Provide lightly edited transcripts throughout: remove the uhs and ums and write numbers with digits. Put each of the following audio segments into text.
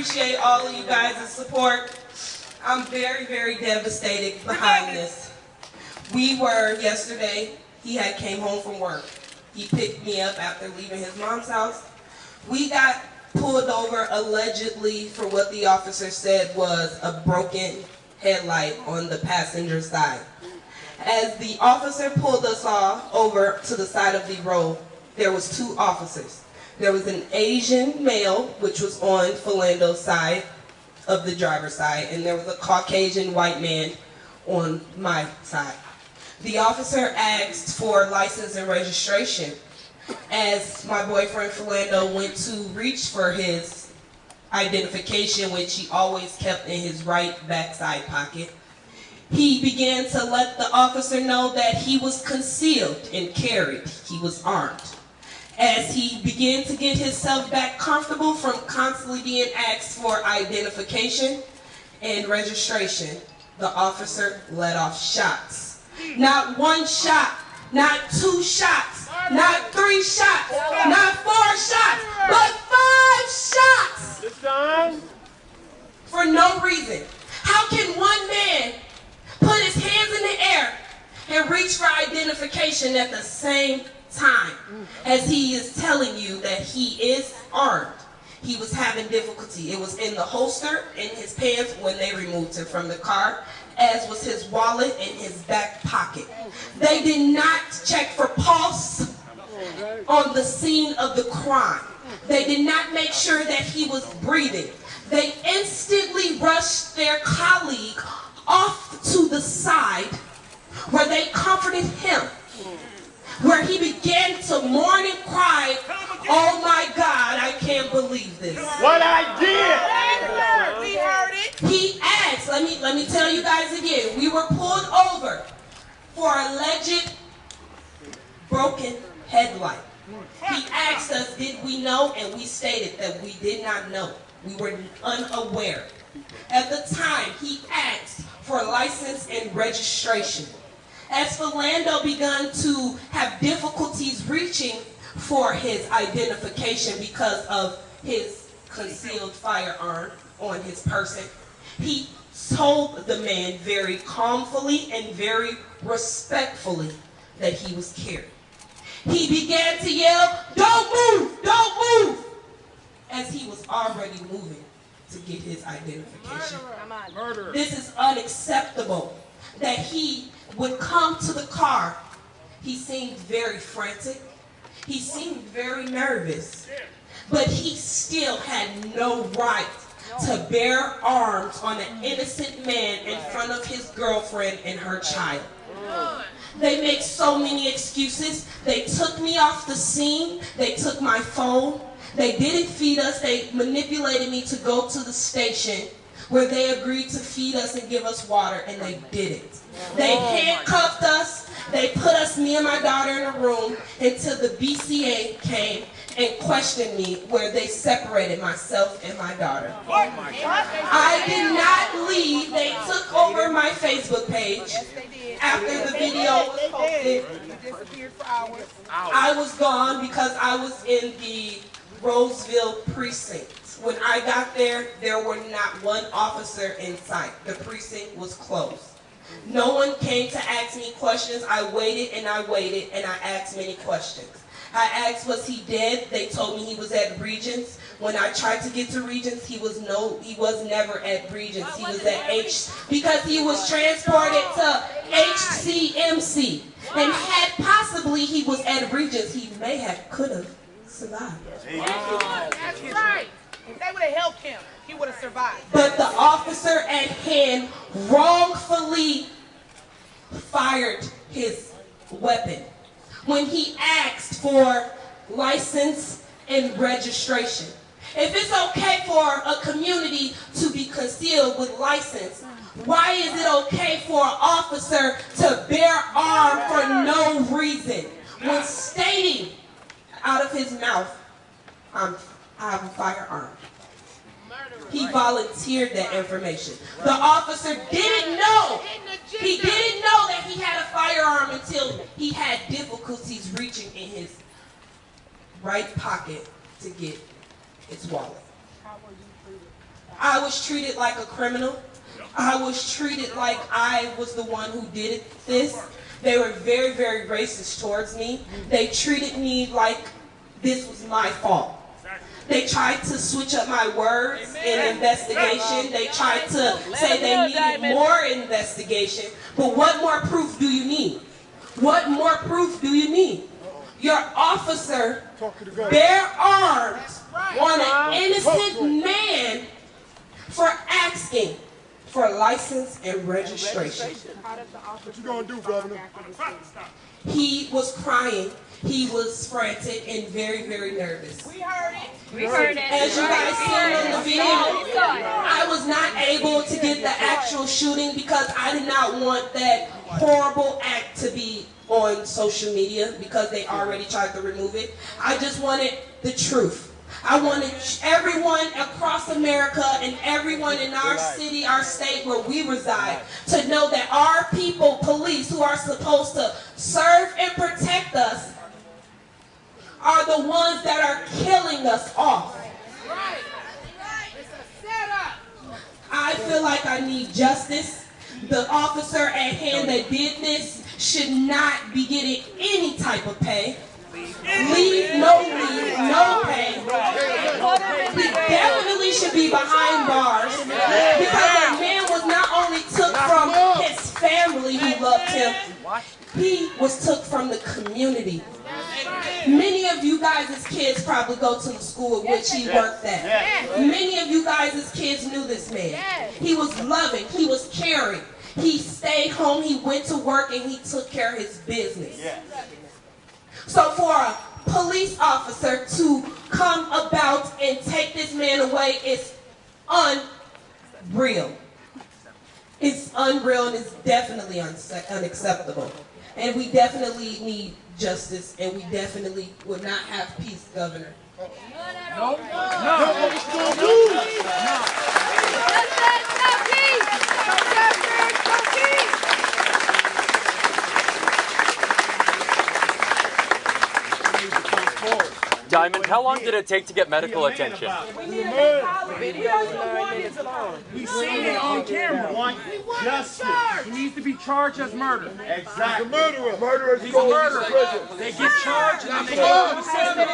appreciate all of you guys' support. I'm very, very devastated behind this. We were, yesterday, he had came home from work. He picked me up after leaving his mom's house. We got pulled over allegedly for what the officer said was a broken headlight on the passenger side. As the officer pulled us all over to the side of the road, there was two officers. There was an Asian male, which was on Philando's side of the driver's side, and there was a Caucasian white man on my side. The officer asked for license and registration. As my boyfriend Philando went to reach for his identification, which he always kept in his right backside pocket, he began to let the officer know that he was concealed and carried. He was armed. As he began to get himself back comfortable from constantly being asked for identification and registration, the officer let off shots. Not one shot, not two shots, not three shots, not four shots, but 5 shots! For no reason. How can one man put his hands in the air and reach for identification at the same time as he is telling you that he is armed? He was having difficulty. It was in the holster in his pants when they removed him from the car, as was his wallet in his back pocket. They did not check for pulse on the scene of the crime. They did not make sure that he was breathing. They instantly rushed their colleague off to the side where they comforted him, where he began to mourn and cry, "Oh my God, I can't believe this. What I did!" We heard it. He asked, let me tell you guys again, we were pulled over for alleged broken headlight. He asked us, did we know? And we stated that we did not know. We were unaware. At the time, he asked for license and registration. As Philando began to have difficulties reaching for his identification because of his concealed firearm on his person, he told the man very calmly and very respectfully that he was carried. He began to yell, "Don't move! Don't move!" as he was already moving to get his identification. Murderer. This is unacceptable that he would come to the car. He seemed very frantic. He seemed very nervous. But he still had no right to bear arms on an innocent man in front of his girlfriend and her child. They make so many excuses. They took me off the scene. They took my phone. They didn't feed us. They manipulated me to go to the station where they agreed to feed us and give us water, and they didn't. They handcuffed us. They put us, me and my daughter, in a room until the BCA came and questioned me, where they separated myself and my daughter. I did not leave. They took over my Facebook page after the video was posted. I was gone because I was in the Roseville precinct. When I got there, there were not one officer in sight. The precinct was closed. No one came to ask me questions. I waited and I waited and I asked many questions. I asked, was he dead? They told me he was at Regents. When I tried to get to Regents, he was never at Regents. He was at because he was transported to HCMC. And had possibly he was at Regents, he could have survived. That's right. If they would have helped him, he would have survived. But the officer at hand wrongfully fired his weapon when he asked for license and registration. If it's okay for a community to be concealed with license, why is it okay for an officer to bear arm for no reason when stating out of his mouth, I have a firearm? He volunteered that information. The officer didn't know. He didn't know that he had a firearm until he had difficulties reaching in his right pocket to get his wallet. I was treated like a criminal. I was treated like I was the one who did this. They were very, very racist towards me. They treated me like this was my fault. They tried to switch up my words in investigation. They tried to say they needed more investigation. But what more proof do you need? What more proof do you need? Your officer bare arms on an innocent man for asking for license and registration. What you gonna do, Governor? He was crying. He was frantic and very, very nervous. We heard it. We heard it. As you guys see in the video, I was not able to get the actual shooting because I did not want that horrible act to be on social media because they already tried to remove it. I just wanted the truth. I wanted everyone across America and everyone in our city, our state where we reside to know that our people, police, who are supposed to serve and protect us, are the ones that are killing us off. Right. It's a setup. I feel like I need justice. The officer at hand that did this should not be getting any type of pay. Leave, no pay. He definitely should be behind bars because that man was not only took from his family who loved him, he was took from the community. Many of you guys as kids probably go to the school at which he worked at. Many of you guys as kids knew this man. He was loving, he was caring. He stayed home, he went to work, and he took care of his business. So for a police officer to come about and take this man away is unreal. It's unreal and it's definitely unacceptable. And we definitely need justice, and we definitely would not have peace, Governor. No. Diamond, how long did it take to get medical attention? We seen it on camera. Justice. He needs to be charged as murder. Exactly. He's a murderer. Murderers. He's a murderer. They get charged and they go to the system.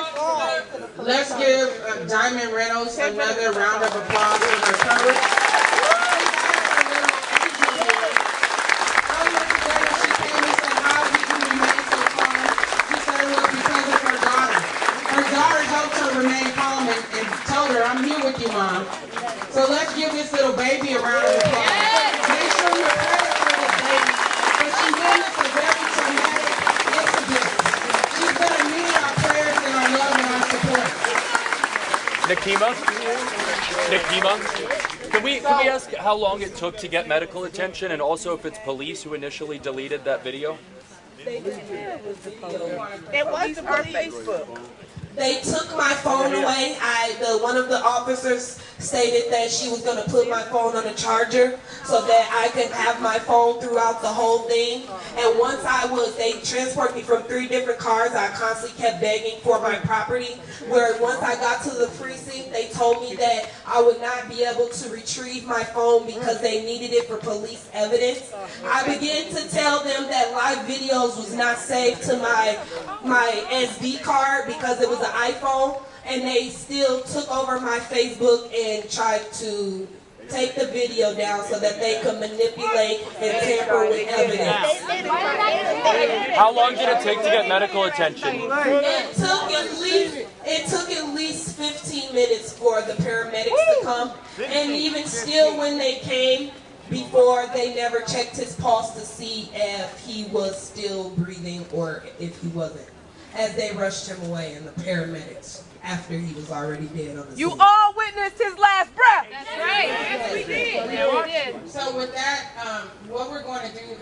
Let's give Diamond Reynolds another round of applause for her courage. Remain calm and told her, I'm here with you, Mom. So let's give this little baby a round of applause. Make sure you're praying for this baby. But she witnessed a very traumatic incident. She's going to need our prayers and our love and our support. Nakima, can we ask how long it took to get medical attention, and also if it's police who initially deleted that video? It was our Facebook. They took my phone away. One of the officers stated that she was going to put my phone on a charger so that I could have my phone throughout the whole thing. And once they transported me from 3 different cars. I constantly kept begging for my property. Where once I got to the precinct, they told me that I would not be able to retrieve my phone because they needed it for police evidence. I began to tell them that live videos was not saved to my SD card because it was an iPhone, and they still took over my Facebook and tried to take the video down so that they could manipulate and tamper with evidence. How long did it take to get medical attention? It took at least 15 minutes for the paramedics to come, and even still when they came, before they never checked his pulse to see if he was still breathing or if he wasn't, as they rushed him away, and the paramedics, after he was already dead on the scene. You all witnessed his last breath. That's right. Yes, we did. So with that, what we're going to do is